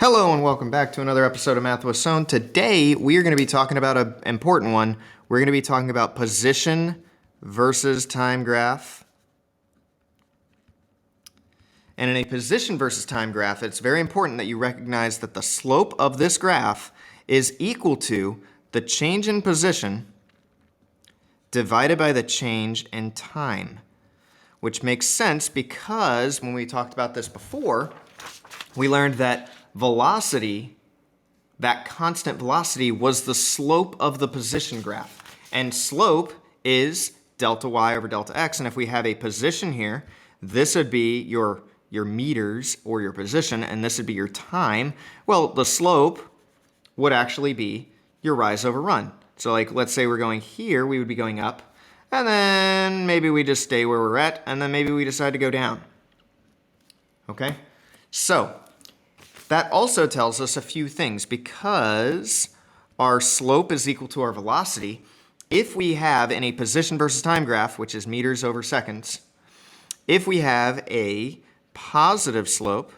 Hello and welcome back to another episode of Math with Sohn. Today we are going to be talking about an important one. We're going to be talking about position versus time graph. And in a position versus time graph, it's very important that you recognize that the slope of this graph is equal to the change in position divided by the change in time, which makes sense because when we talked about this before, we learned that velocity, that constant velocity, was the slope of the position graph. And slope is delta y over delta x. And if we have a position here, this would be your meters or your position, and this would be your time. Well, the slope would actually be your rise over run. So like, let's say we're going here, we would be going up, and then maybe we just stay where we're at, and then maybe we decide to go down. Okay? So that also tells us a few things. Because our slope is equal to our velocity, if we have in a position versus time graph, which is meters over seconds, if we have a positive slope,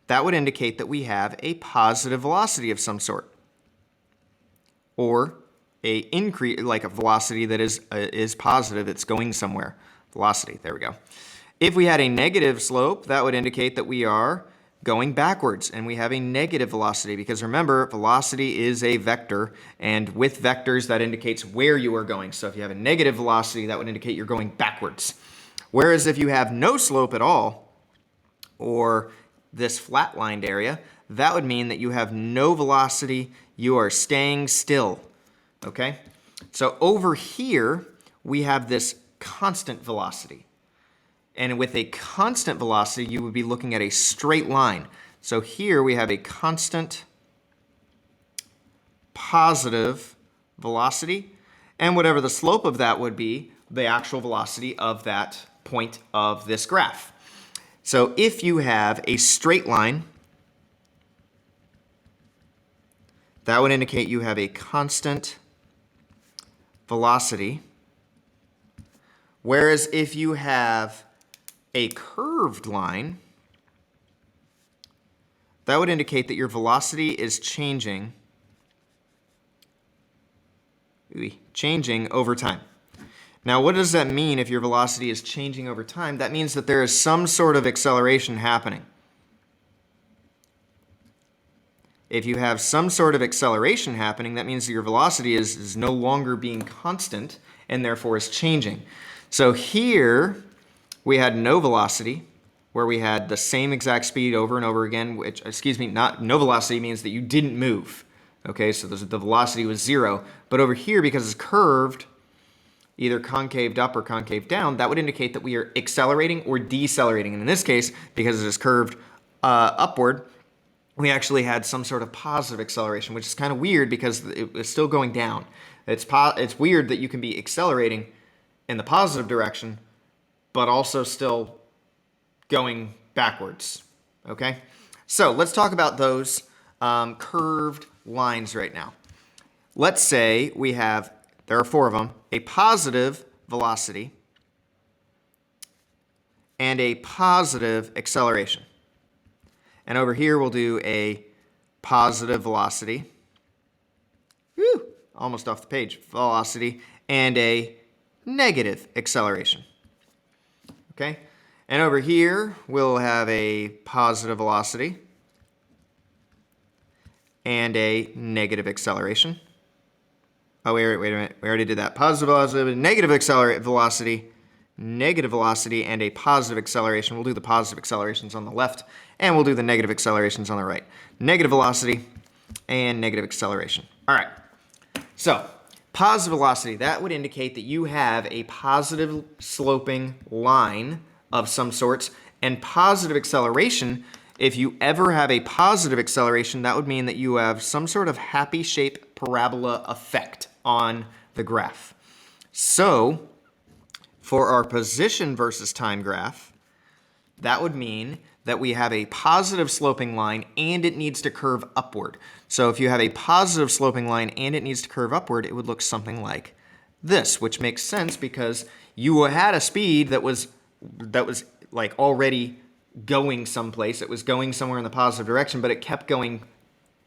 that would indicate that we have a positive velocity of some sort, or a increase, like a velocity that is positive, it's going somewhere. Velocity, there we go. If we had a negative slope, that would indicate that we are going backwards and we have a negative velocity, because remember, velocity is a vector, and with vectors that indicates where you are going. So if you have a negative velocity, that would indicate you're going backwards. Whereas if you have no slope at all, or this flat-lined area, that would mean that you have no velocity, you are staying still, okay? So over here, we have this constant velocity. And with a constant velocity, you would be looking at a straight line. So here we have a constant positive velocity, and whatever the slope of that would be, the actual velocity of that point of this graph. So if you have a straight line, that would indicate you have a constant velocity. Whereas if you have a curved line, that would indicate that your velocity is changing over time. Now, what does that mean if your velocity is changing over time? That means that there is some sort of acceleration happening. If you have some sort of acceleration happening, that means that your velocity is no longer being constant and therefore is changing. So here we had no velocity, where we had the same exact speed over and over again, which, no velocity means that you didn't move. Okay, so the velocity was 0. But over here, because it's curved, either concaved up or concave down, that would indicate that we are accelerating or decelerating. And in this case, because it is curved upward, we actually had some sort of positive acceleration, which is kind of weird because it's still going down. It's weird that you can be accelerating in the positive direction, but also still going backwards, okay? So let's talk about those curved lines right now. Let's say we have, there are 4 of them, a positive velocity and a positive acceleration. And over here we'll do a positive velocity, almost off the page, velocity, and a negative acceleration. Okay, and over here we'll have a positive velocity and a negative acceleration. Oh, wait a minute, we already did that. Positive velocity, negative velocity, and a positive acceleration. We'll do the positive accelerations on the left, and we'll do the negative accelerations on the right. Negative velocity and negative acceleration. All right, so positive velocity, that would indicate that you have a positive sloping line of some sorts. And positive acceleration, if you ever have a positive acceleration, that would mean that you have some sort of happy shape parabola effect on the graph. So for our position versus time graph, that would mean that we have a positive sloping line and it needs to curve upward. So if you have a positive sloping line and it needs to curve upward, it would look something like this, which makes sense because you had a speed that was like already going someplace. It was going somewhere in the positive direction, but it kept going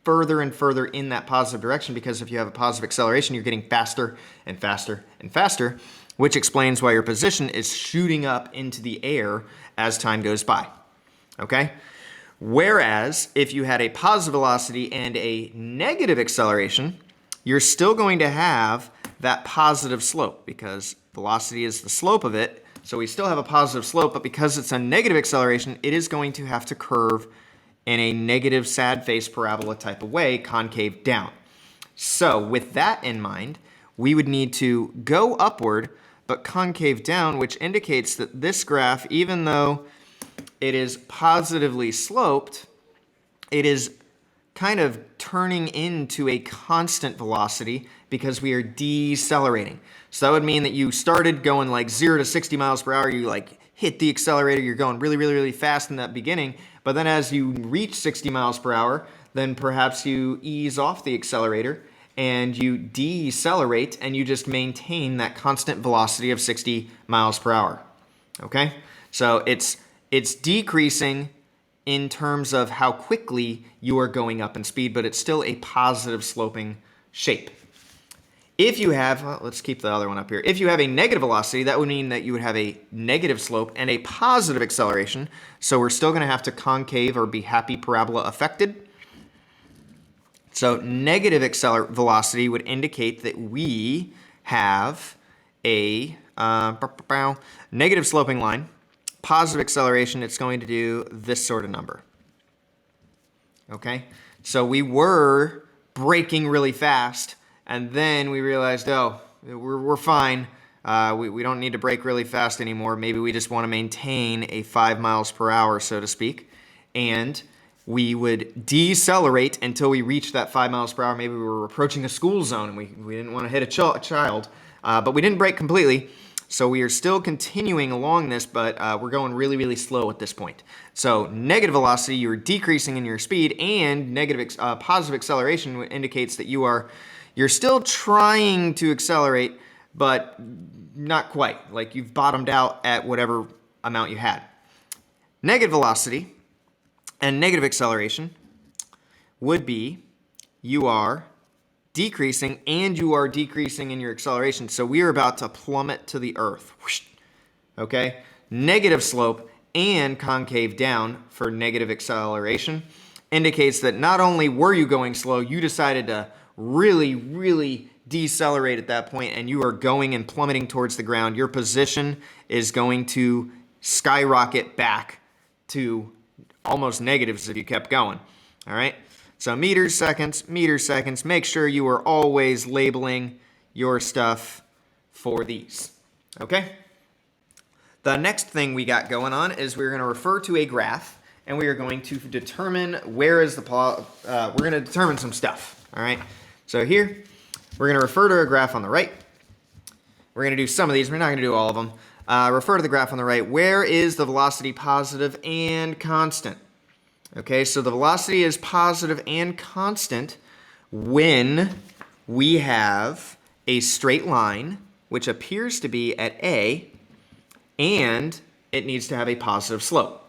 further and further in that positive direction, because if you have a positive acceleration, you're getting faster and faster and faster, which explains why your position is shooting up into the air as time goes by. Okay? Whereas if you had a positive velocity and a negative acceleration, you're still going to have that positive slope, because velocity is the slope of it. So we still have a positive slope, but because it's a negative acceleration, it is going to have to curve in a negative sad face parabola type of way, concave down. So with that in mind, we would need to go upward but concave down, which indicates that this graph, even though it is positively sloped, it is kind of turning into a constant velocity because we are decelerating. So that would mean that you started going like 0 to 60 miles per hour, you like hit the accelerator, you're going really, really, really fast in that beginning, but then as you reach 60 miles per hour, then perhaps you ease off the accelerator and you decelerate and you just maintain that constant velocity of 60 miles per hour. Okay? So it's decreasing in terms of how quickly you are going up in speed, but it's still a positive sloping shape. If you have, well, let's keep the other one up here. If you have a negative velocity, that would mean that you would have a negative slope and a positive acceleration. So we're still going to have to concave or be happy parabola affected. So negative velocity would indicate that we have a negative sloping line. Positive acceleration, it's going to do this sort of number. Okay? So we were braking really fast, and then we realized, oh, we're fine. We don't need to brake really fast anymore. Maybe we just want to maintain a 5 miles per hour, so to speak. And we would decelerate until we reached that 5 miles per hour. Maybe we were approaching a school zone and we didn't want to hit a child. But we didn't brake completely. So we are still continuing along this, but we're going really, really slow at this point. So negative velocity, you're decreasing in your speed, and positive acceleration indicates that you're still trying to accelerate, but not quite. Like you've bottomed out at whatever amount you had. Negative velocity and negative acceleration would be you are decreasing and you are decreasing in your acceleration. So we are about to plummet to the earth. Okay? Negative slope and concave down for negative acceleration indicates that not only were you going slow, you decided to really, really decelerate at that point, and you are going and plummeting towards the ground. Your position is going to skyrocket back to almost negatives if you kept going. All right? So meters, seconds. Make sure you are always labeling your stuff for these. Okay? The next thing we got going on is we're going to refer to a graph, and we are going to determine where is the we're going to determine some stuff. All right? So here, we're going to refer to a graph on the right. We're going to do some of these. We're not going to do all of them. Refer to the graph on the right. Where is the velocity positive and constant? Okay, so the velocity is positive and constant when we have a straight line, which appears to be at A, and it needs to have a positive slope.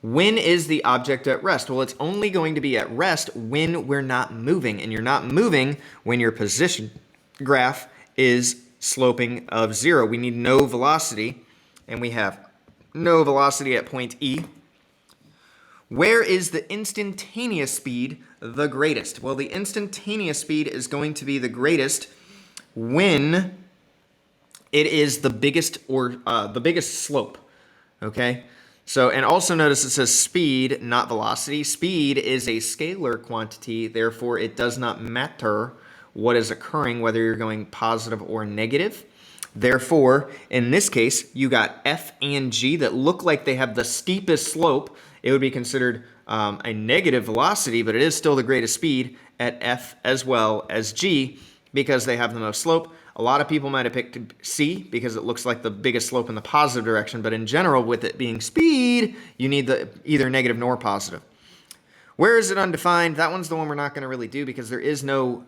When is the object at rest? Well, it's only going to be at rest when we're not moving, and you're not moving when your position graph is sloping of 0. We need no velocity, and we have no velocity at point E. Where is the instantaneous speed the greatest? Well, the instantaneous speed is going to be the greatest when it is the biggest or the biggest slope. Okay? So, and also notice it says speed, not velocity. Speed is a scalar quantity, therefore it does not matter what is occurring, whether you're going positive or negative. Therefore, in this case, you got F and G that look like they have the steepest slope. It would be considered a negative velocity, but it is still the greatest speed at F as well as G because they have the most slope. A lot of people might have picked C because it looks like the biggest slope in the positive direction, but in general, with it being speed, you need the either negative nor positive. Where is it undefined? That one's the one we're not going to really do because there is no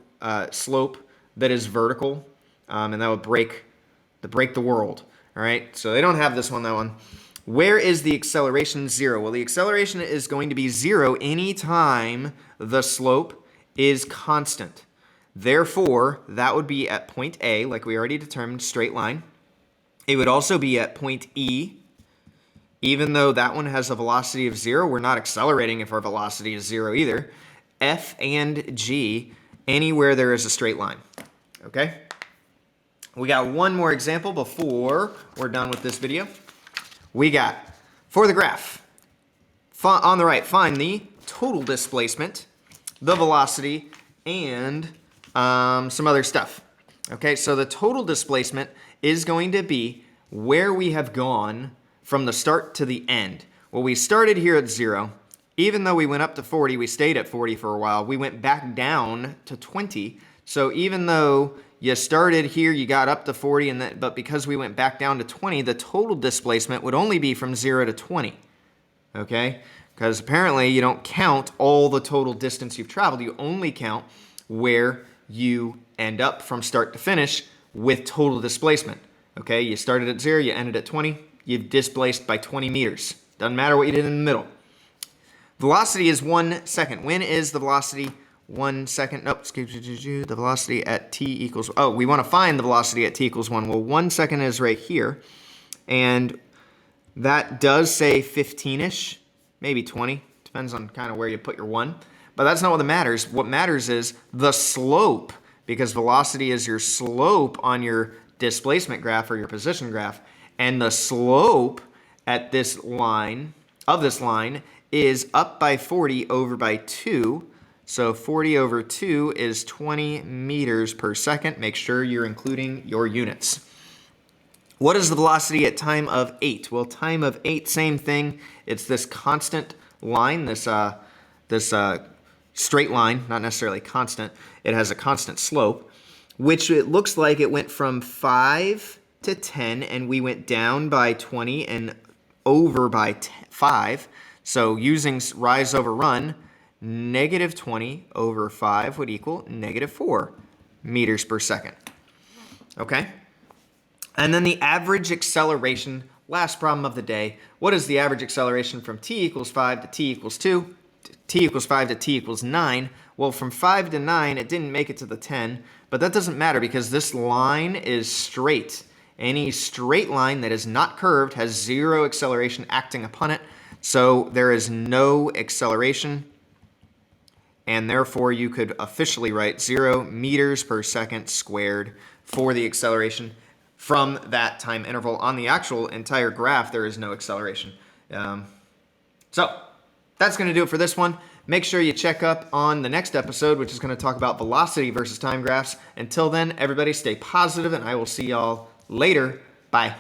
slope that is vertical, and that would break the world. All right, so they don't have this one, that one. Where is the acceleration 0? Well, the acceleration is going to be 0 anytime the slope is constant. Therefore, that would be at point A, like we already determined, straight line. It would also be at point E. Even though that one has a velocity of 0, we're not accelerating if our velocity is 0 either. F and G, anywhere there is a straight line. Okay? We got one more example before we're done with this video. We got, for the graph, on the right, find the total displacement, the velocity, and some other stuff. Okay, so the total displacement is going to be where we have gone from the start to the end. Well, we started here at 0. Even though we went up to 40, we stayed at 40 for a while. We went back down to 20. So even though you started here, you got up to 40, but because we went back down to 20, the total displacement would only be from 0 to 20. Okay? Because apparently you don't count all the total distance you've traveled. You only count where you end up from start to finish with total displacement. Okay? You started at 0, you ended at 20. You've displaced by 20 meters. Doesn't matter what you did in the middle. Velocity is 1 second. When is the velocity 1 second? Nope, excuse me, the velocity at t equals, oh, we want to find the velocity at t equals 1. Well, 1 second is right here. And that does say 15-ish, maybe 20. Depends on kind of where you put your 1. But that's not what matters. What matters is the slope, because velocity is your slope on your displacement graph or your position graph. And the slope at this line, is up by 40 over by 2. So 40 over 2 is 20 meters per second. Make sure you're including your units. What is the velocity at time of 8? Well, time of 8, same thing. It's this constant line, this straight line, not necessarily constant. It has a constant slope, which it looks like it went from 5 to 10, and we went down by 20 and over by 5. So using rise over run, negative 20 over 5 would equal negative 4 meters per second. Okay? And then the average acceleration, last problem of the day. What is the average acceleration from t equals 5 to t equals 2, t equals 5 to t equals 9? Well, from 5 to 9, it didn't make it to the 10, but that doesn't matter because this line is straight. Any straight line that is not curved has 0 acceleration acting upon it, so there is no acceleration, and therefore you could officially write 0 meters per second squared for the acceleration from that time interval. On the actual entire graph, there is no acceleration. So that's going to do it for this one. Make sure you check up on the next episode, which is going to talk about velocity versus time graphs. Until then, everybody stay positive, and I will see y'all later. Bye.